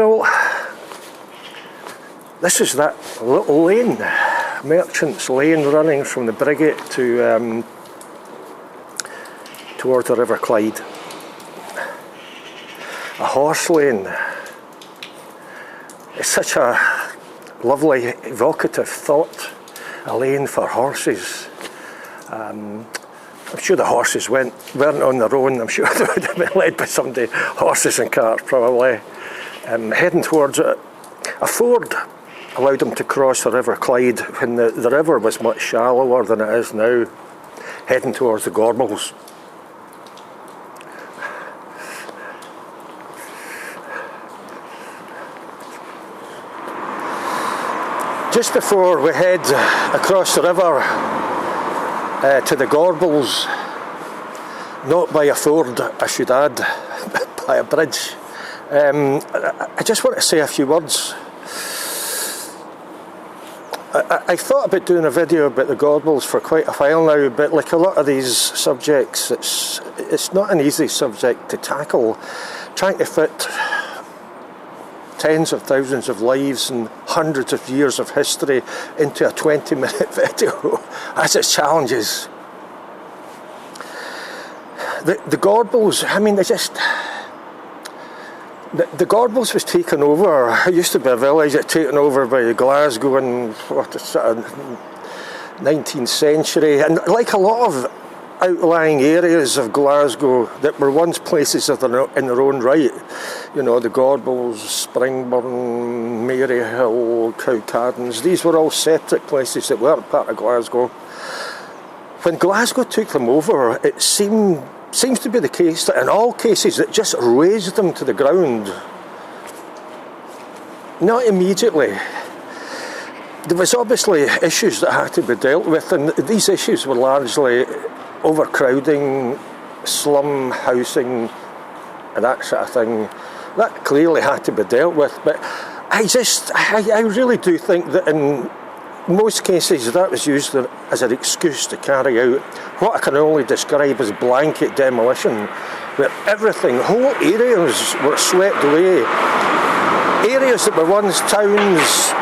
Well, this is that little lane, Merchants Lane, running from the Brigate to towards the River Clyde. A horse lane. It's such a lovely, evocative thought. A lane for horses. I'm sure the horses weren't on their own. I'm sure they would have been led by somebody, horses and carts probably. Heading towards it. A ford allowed them to cross the River Clyde when the river was much shallower than it is now, heading towards the Gorbals. Just before we head across the river to the Gorbals, not by a ford, I should add, but by a bridge, I just want to say a few words. I thought about doing a video about the Gorbals for quite a while now, but like a lot of these subjects, it's not an easy subject to tackle. Trying to fit tens of thousands of lives and hundreds of years of history into a 20-minute video has its challenges. The Gorbals, I mean, the Gorbals was taken over. It used to be a village that was taken over by Glasgow in the 19th century, and like a lot of outlying areas of Glasgow that were once places in their own right, you know, the Gorbals, Springburn, Maryhill, Calton, these were all separate places that weren't part of Glasgow. When Glasgow took them over, it seems to be the case that in all cases it just razed them to the ground. Not immediately. There was obviously issues that had to be dealt with, and these issues were largely overcrowding, slum housing, and that sort of thing. That clearly had to be dealt with, but I really do think that in most cases that was used as an excuse to carry out what I can only describe as blanket demolition, where everything, whole areas were swept away. Areas that were once towns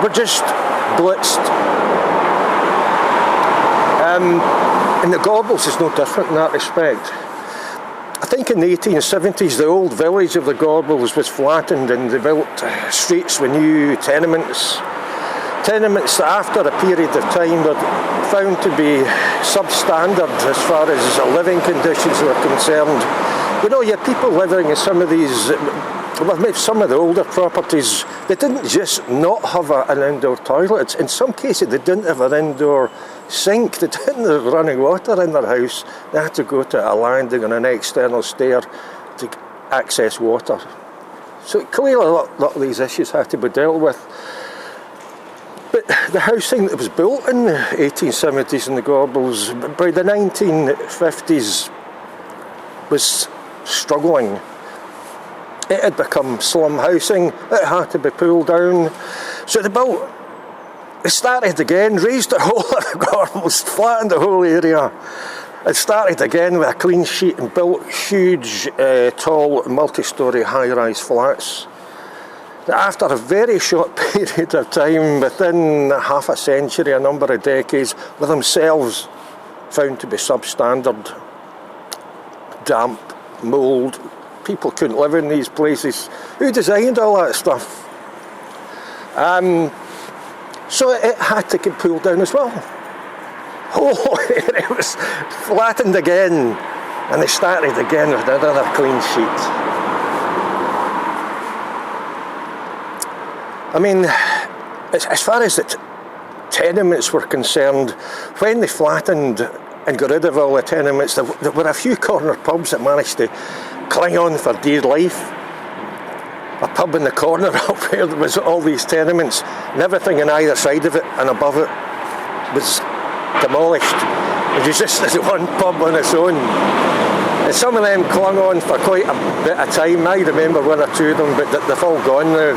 were just blitzed. And the Gorbals is no different in that respect. I think in the 1870s the old village of the Gorbals was flattened and they built streets with new tenements. Tenements that after a period of time were found to be substandard as far as living conditions were concerned. You know, you had people living in some of these, well, maybe some of the older properties, they didn't just not have an indoor toilet. In some cases they didn't have an indoor sink, they didn't have running water in their house. They had to go to a landing on an external stair to access water. So clearly a lot of these issues had to be dealt with. But the housing that was built in the 1870s in the Gorbals, by the 1950s, was struggling. It had become slum housing, it had to be pulled down. So they started again, raised the whole of the Gorbals, flattened the whole area. It started again with a clean sheet and built huge, tall, multi-storey high-rise flats. After a very short period of time, within half a century, a number of decades, were themselves found to be substandard. Damp, mould, people couldn't live in these places. Who designed all that stuff? So it had to get pulled down as well. Oh, it was flattened again, and they started again with another clean sheet. I mean, as far as the tenements were concerned, when they flattened and got rid of all the tenements, there were a few corner pubs that managed to cling on for dear life. A pub in the corner up where there was all these tenements, and everything on either side of it and above it was demolished. It was just this one pub on its own. And some of them clung on for quite a bit of time. I remember one or two of them, but they've all gone now.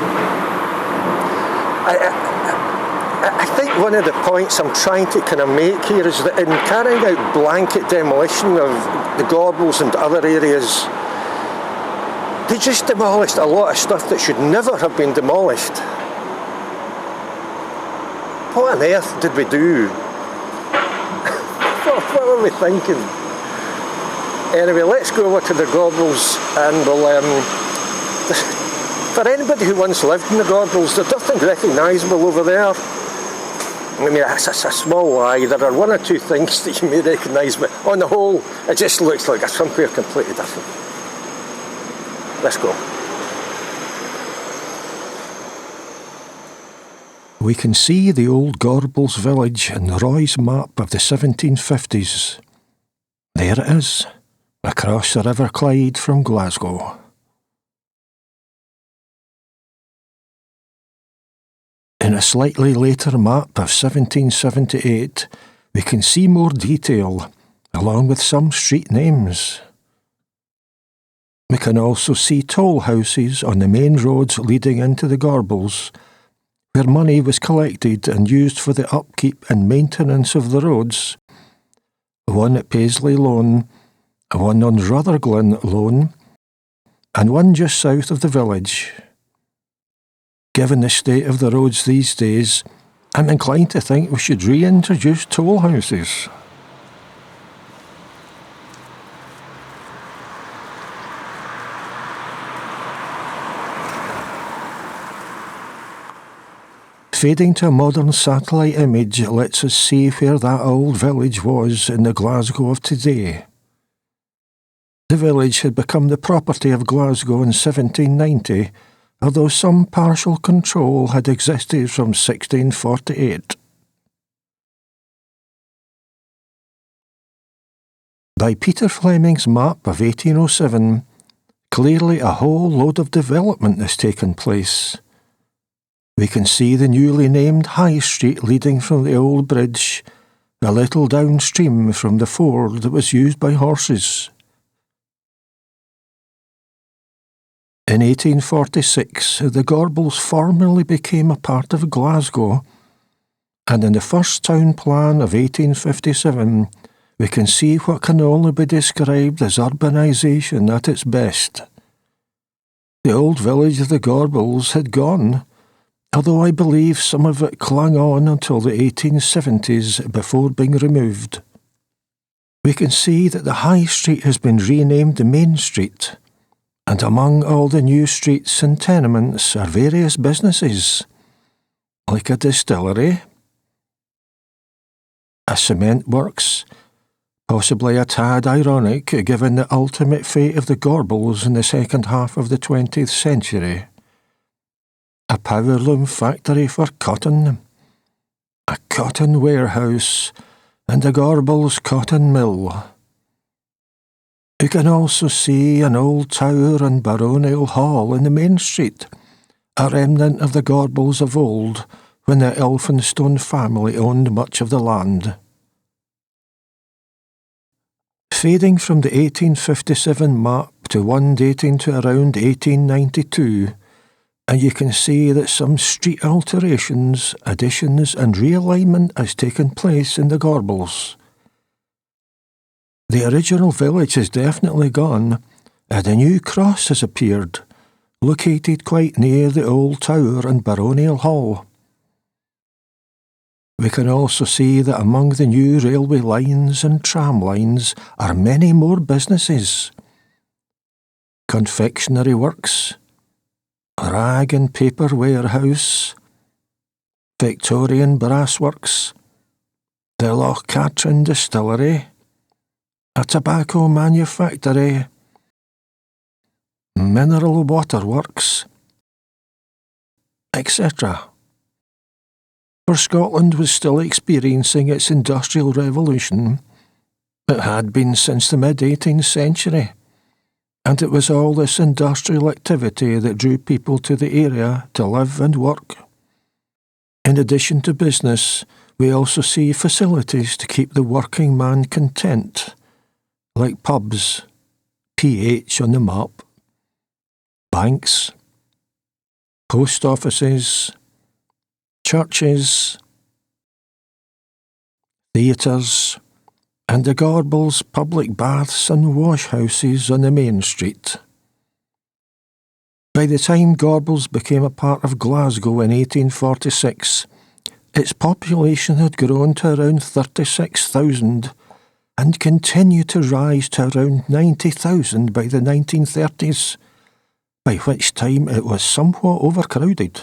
I think one of the points I'm trying to kind of make here is that in carrying out blanket demolition of the Gorbals and other areas, They just demolished a lot of stuff that should never have been demolished. What on earth did we do? What were we thinking? Anyway, let's go over to the Gorbals and we'll... for anybody who once lived in the Gorbals, there's nothing recognisable over there. I mean, it's a small lie. There are one or two things that you may recognise, but on the whole, it just looks like somewhere completely different. Let's go. We can see the old Gorbals village in Roy's map of the 1750s. There it is, across the River Clyde from Glasgow. In a slightly later map of 1778, we can see more detail, along with some street names. We can also see toll houses on the main roads leading into the Gorbals, where money was collected and used for the upkeep and maintenance of the roads. One at Paisley Lone, one on Rutherglen Lone, and one just south of the village. Given the state of the roads these days, I'm inclined to think we should reintroduce toll houses. Fading to a modern satellite image lets us see where that old village was in the Glasgow of today. The village had become the property of Glasgow in 1790, although some partial control had existed from 1648. By Peter Fleming's map of 1807, clearly a whole load of development has taken place. We can see the newly named High Street leading from the old bridge, a little downstream from the ford that was used by horses. In 1846, the Gorbals formally became a part of Glasgow, and in the first town plan of 1857, we can see what can only be described as urbanisation at its best. The old village of the Gorbals had gone, although I believe some of it clung on until the 1870s before being removed. We can see that the High Street has been renamed the Main Street, and among all the new streets and tenements are various businesses, like a distillery, a cement works, possibly a tad ironic given the ultimate fate of the Gorbals in the second half of the 20th century, a power loom factory for cotton, a cotton warehouse, and a Gorbals cotton mill. You can also see an old tower and baronial hall in the main street, a remnant of the Gorbals of old, when the Elphinstone family owned much of the land. Fading from the 1857 map to one dating to around 1892, and you can see that some street alterations, additions and realignment has taken place in the Gorbals. The original village has definitely gone, and a new cross has appeared, located quite near the old tower and baronial hall. We can also see that among the new railway lines and tram lines are many more businesses. Confectionery works, rag and paper warehouse, Victorian brassworks, the Loch Catrin distillery, a tobacco manufactory, mineral water works, etc. For Scotland was still experiencing its industrial revolution. It had been since the mid-18th century, and it was all this industrial activity that drew people to the area to live and work. In addition to business, we also see facilities to keep the working man content, like pubs, PH on the map, banks, post offices, churches, theatres, and the Gorbals public baths and wash houses on the main street. By the time Gorbals became a part of Glasgow in 1846, its population had grown to around 36,000 and continued to rise to around 90,000 by the 1930s, by which time it was somewhat overcrowded.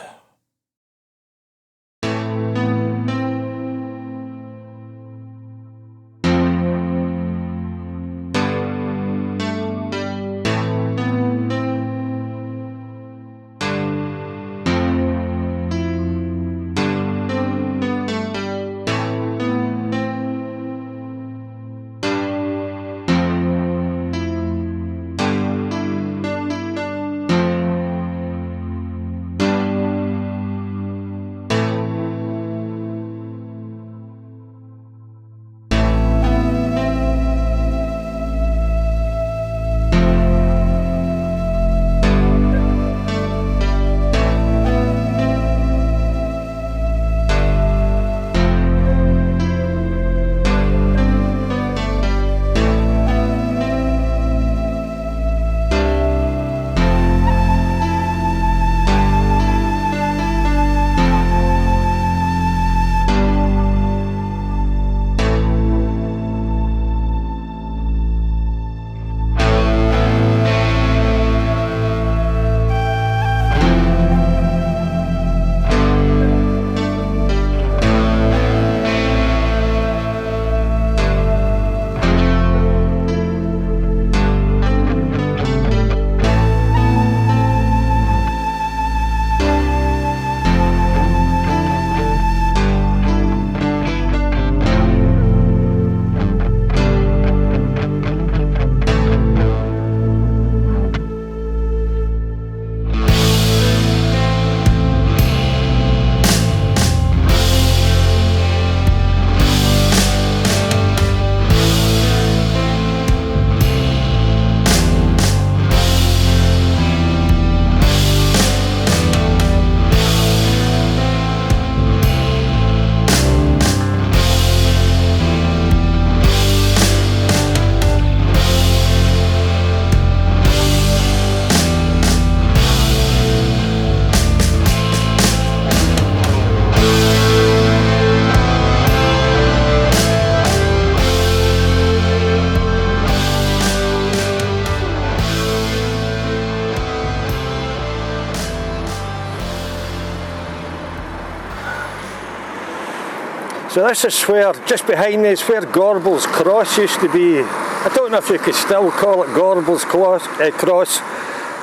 So this is where, just behind me is where Gorbals Cross used to be. I don't know if you could still call it Gorbals Cross,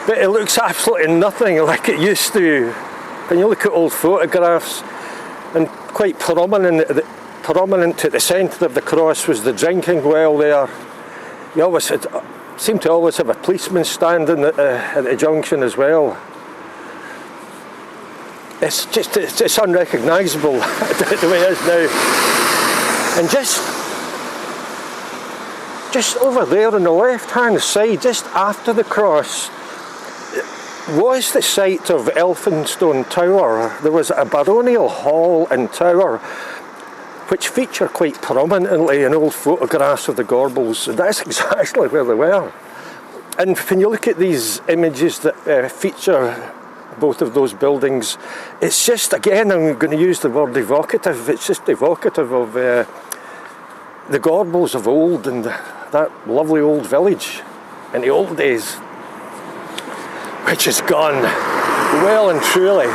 but it looks absolutely nothing like it used to. When you look at old photographs, and quite prominent at the centre of the cross was the drinking well there. You always seemed to always have a policeman standing at the junction as well. It's unrecognisable the way it is now. And just over there on the left hand side, just after the cross, was the site of Elphinstone Tower. There was a baronial hall and tower which feature quite prominently in old photographs of the Gorbals. That's exactly where they were. And when you look at these images that feature both of those buildings, it's just, again, I'm going to use the word evocative, it's just evocative of the Gorbals of old and that lovely old village in the old days, which is gone well and truly.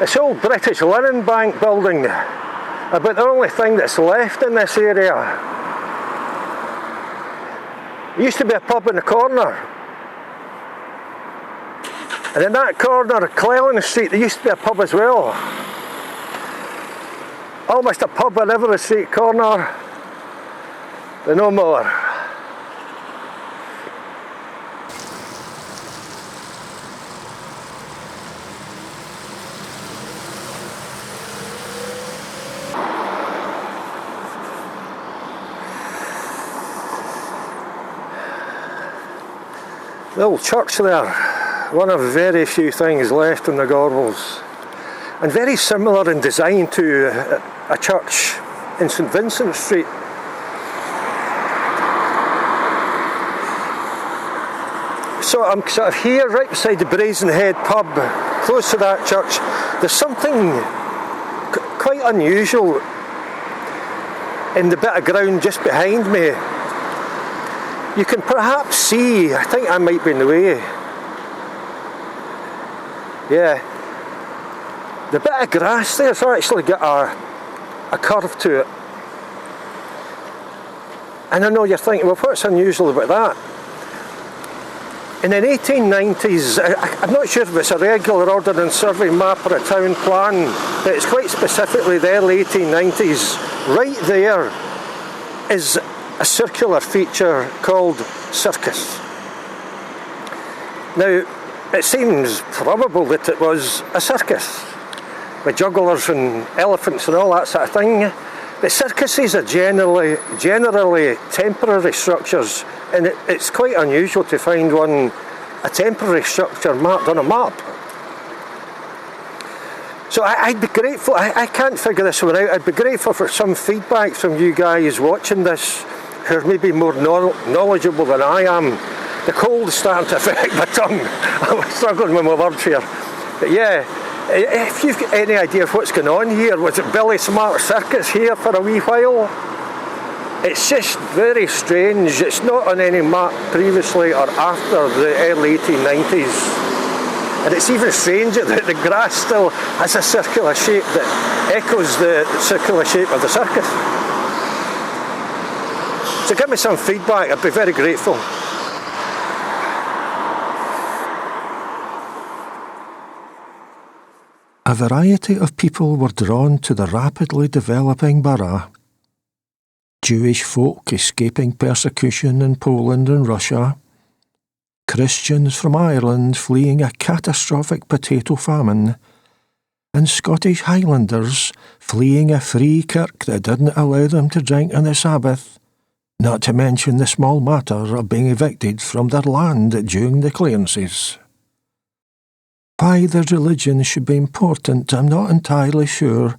It's the old British Linen Bank building, about the only thing that's left in this area. There used to be a pub in the corner. And in that corner of Clellan Street, there used to be a pub as well. Almost a pub on every street corner, but no more. The old church there, one of very few things left in the Gorbals, and very similar in design to a church in St Vincent Street. So I'm sort of here right beside the Brazen Head pub, close to that church. There's something quite unusual in the bit of ground just behind me. You can perhaps see, I think I might be in the way. Yeah. The bit of grass there's actually got a curve to it. And I know you're thinking, well, what's unusual about that? In the 1890s, I'm not sure if it's a regular ordnance survey map or a town plan, but it's quite specifically the early 1890s. Right there is a circular feature called circus. Now, it seems probable that it was a circus, with jugglers and elephants and all that sort of thing. But circuses are generally temporary structures, and it's quite unusual to find a temporary structure marked on a map. So I'd be grateful, I can't figure this one out, I'd be grateful for some feedback from you guys watching this, who are maybe more knowledgeable than I am. The cold is starting to affect my tongue. I'm struggling with my words here. But yeah, if you've got any idea of what's going on here, was it Billy Smart Circus here for a wee while? It's just very strange. It's not on any map previously or after the early 1890s. And it's even stranger that the grass still has a circular shape that echoes the circular shape of the circus. So give me some feedback, I'd be very grateful. A variety of people were drawn to the rapidly developing borough. Jewish folk escaping persecution in Poland and Russia, Christians from Ireland fleeing a catastrophic potato famine, and Scottish Highlanders fleeing a free kirk that didn't allow them to drink on the Sabbath, not to mention the small matter of being evicted from their land during the clearances. Why their religion should be important, I'm not entirely sure,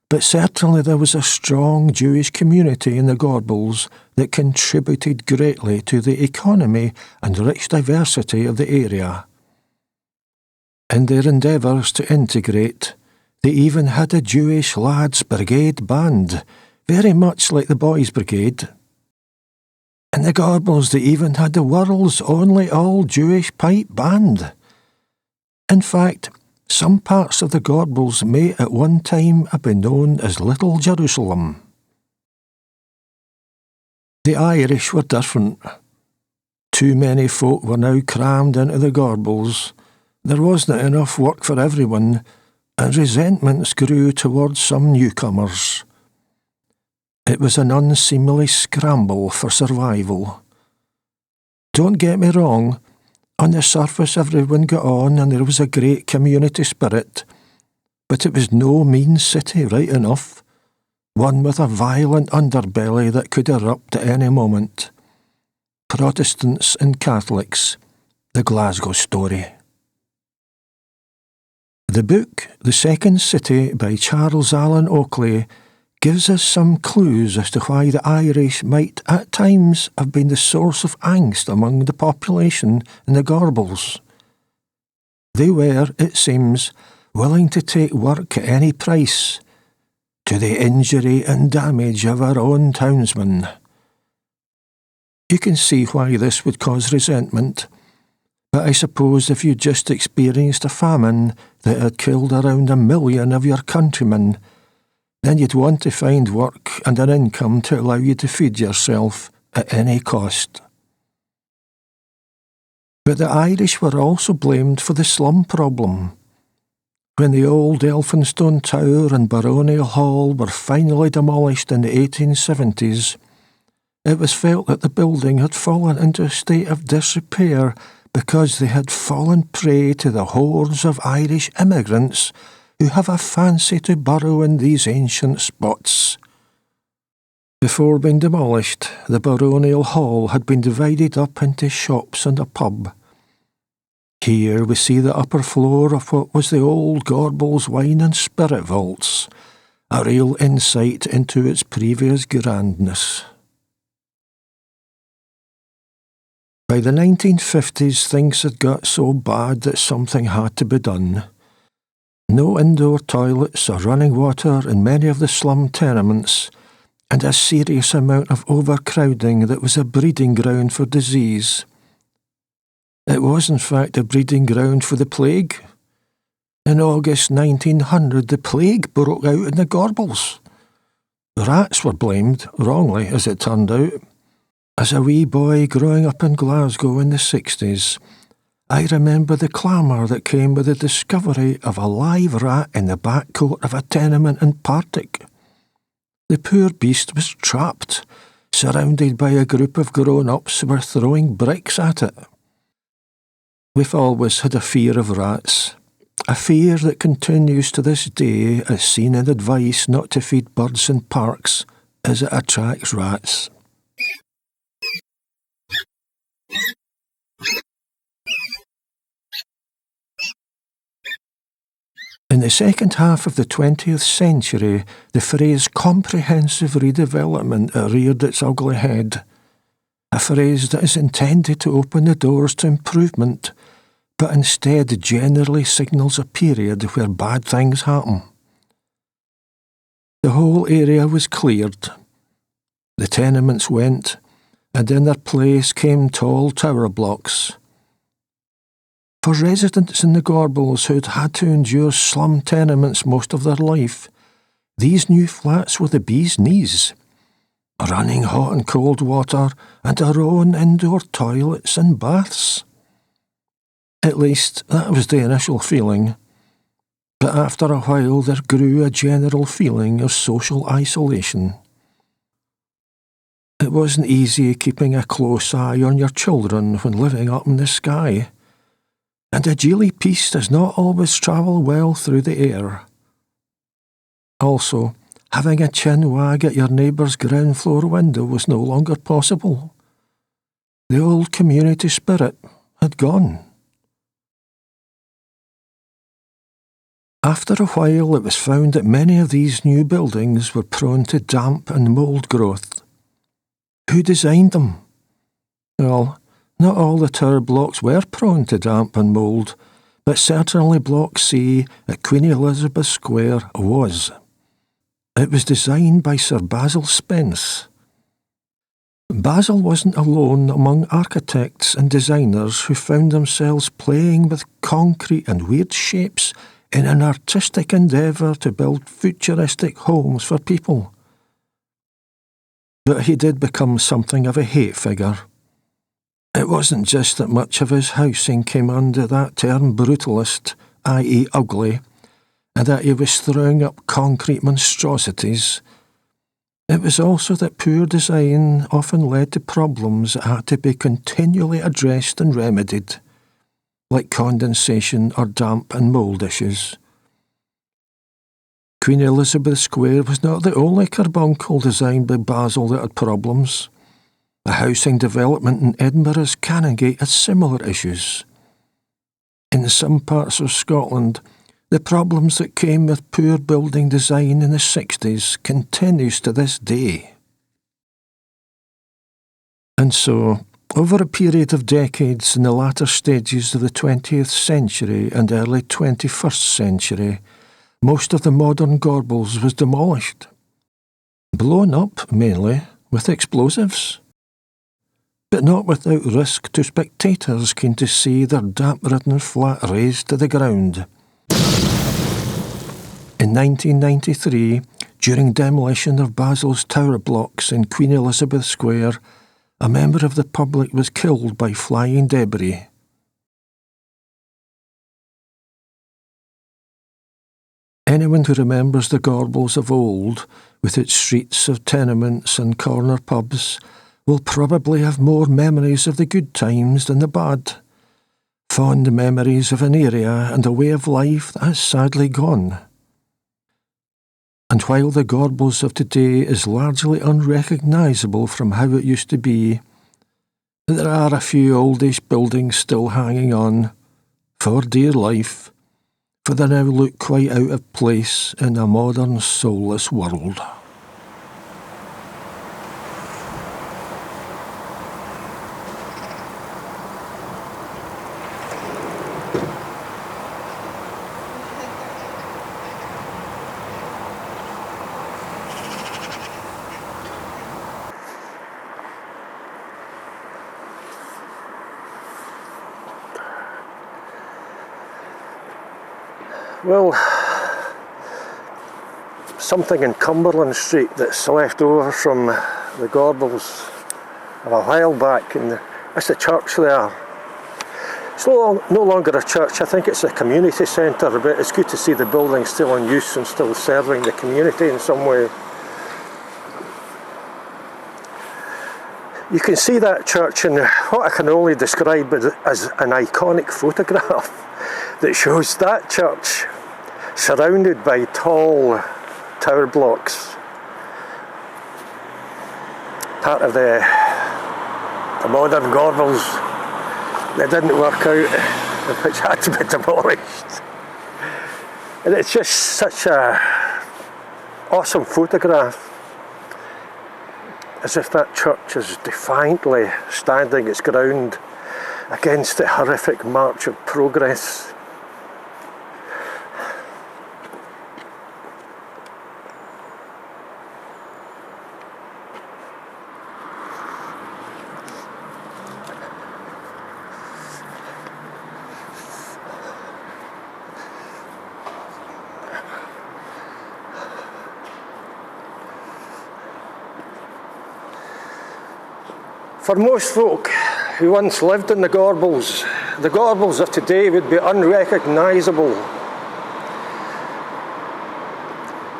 but certainly there was a strong Jewish community in the Gorbals that contributed greatly to the economy and rich diversity of the area. In their endeavours to integrate, they even had a Jewish lads' brigade band, very much like the boys' brigade. In the Gorbals they even had the world's only all-Jewish pipe band. In fact, some parts of the Gorbals may at one time have been known as Little Jerusalem. The Irish were different. Too many folk were now crammed into the Gorbals. There wasn't enough work for everyone, and resentments grew towards some newcomers. It was an unseemly scramble for survival. Don't get me wrong, on the surface everyone got on and there was a great community spirit, but it was no mean city right enough, one with a violent underbelly that could erupt at any moment. Protestants and Catholics, the Glasgow story. The book, The Second City by Charles Allen Oakley, gives us some clues as to why the Irish might at times have been the source of angst among the population in the Gorbals. They were, it seems, willing to take work at any price, to the injury and damage of our own townsmen. You can see why this would cause resentment, But I suppose if you just experienced a famine that had killed around 1 million of your countrymen, then you'd want to find work and an income to allow you to feed yourself at any cost. But the Irish were also blamed for the slum problem. When the old Elphinstone Tower and Baronial Hall were finally demolished in the 1870s, it was felt that the building had fallen into a state of disrepair because they had fallen prey to the hordes of Irish immigrants who have a fancy to burrow in these ancient spots. Before being demolished, the Baronial Hall had been divided up into shops and a pub. Here we see the upper floor of what was the old Gorbals wine and spirit vaults, a real insight into its previous grandness. By the 1950s, things had got so bad that something had to be done. No indoor toilets or running water in many of the slum tenements, and a serious amount of overcrowding that was a breeding ground for disease. It was in fact a breeding ground for the plague. In August 1900, the plague broke out in the Gorbals. Rats were blamed, wrongly as it turned out. As a wee boy growing up in Glasgow in the 60s, I remember the clamour that came with the discovery of a live rat in the back court of a tenement in Partick. The poor beast was trapped, surrounded by a group of grown-ups who were throwing bricks at it. We've always had a fear of rats, a fear that continues to this day as seen in advice not to feed birds in parks as it attracts rats. In the second half of the 20th century, the phrase comprehensive redevelopment reared its ugly head, a phrase that is intended to open the doors to improvement, but instead generally signals a period where bad things happen. The whole area was cleared. The tenements went, and in their place came tall tower blocks. For residents in the Gorbals who'd had to endure slum tenements most of their life, these new flats were the bee's knees. Running hot and cold water and their own indoor toilets and baths. At least, that was the initial feeling. But after a while there grew a general feeling of social isolation. It wasn't easy keeping a close eye on your children when living up in the sky. And a geely piece does not always travel well through the air. Also, having a chin wag at your neighbour's ground floor window was no longer possible. The old community spirit had gone. After a while, it was found that many of these new buildings were prone to damp and mould growth. Who designed them? Well, not all the tower blocks were prone to damp and mould, but certainly Block C at Queen Elizabeth Square was. It was designed by Sir Basil Spence. Basil wasn't alone among architects and designers who found themselves playing with concrete and weird shapes in an artistic endeavour to build futuristic homes for people. But he did become something of a hate figure. It wasn't just that much of his housing came under that term brutalist, i.e. ugly, and that he was throwing up concrete monstrosities. It was also that poor design often led to problems that had to be continually addressed and remedied, like condensation or damp and mould issues. Queen Elizabeth Square was not the only carbuncle designed by Basil that had problems. A housing development in Edinburgh's Canongate had similar issues. In some parts of Scotland, the problems that came with poor building design in the 60s continues to this day. And so, over a period of decades in the latter stages of the 20th century and early 21st century, most of the modern Gorbals was demolished. Blown up, mainly, with explosives. but not without risk to spectators keen to see their damp-ridden flat razed to the ground. In 1993, during demolition of Basil's tower blocks in Queen Elizabeth Square, a member of the public was killed by flying debris. Anyone who remembers the Gorbals of old, with its streets of tenements and corner pubs, will probably have more memories of the good times than the bad. Fond memories of an area and a way of life that has sadly gone. And while the Gorbals of today is largely unrecognisable from how it used to be, there are a few oldish buildings still hanging on, for dear life, for they now look quite out of place in a modern, soulless world. Well, something in Cumberland Street that's left over from the Gorbals of a while back, and that's the church there. It's no longer a church, I think it's a community centre, but it's good to see the building still in use and still serving the community in some way. You can see that church in what I can only describe as an iconic photograph that shows that church surrounded by tall tower blocks. Part of the modern Gorbals that didn't work out, which had to be demolished. And it's just such a awesome photograph, as if that church is defiantly standing its ground against the horrific march of progress. For most folk who once lived in the Gorbals of today would be unrecognisable.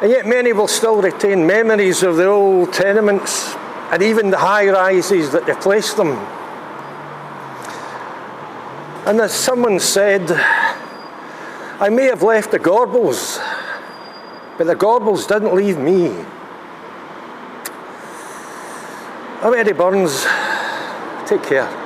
And yet many will still retain memories of the old tenements and even the high-rises that replaced them. And as someone said, I may have left the Gorbals, but the Gorbals didn't leave me. I'm Eddie Burns. Take care.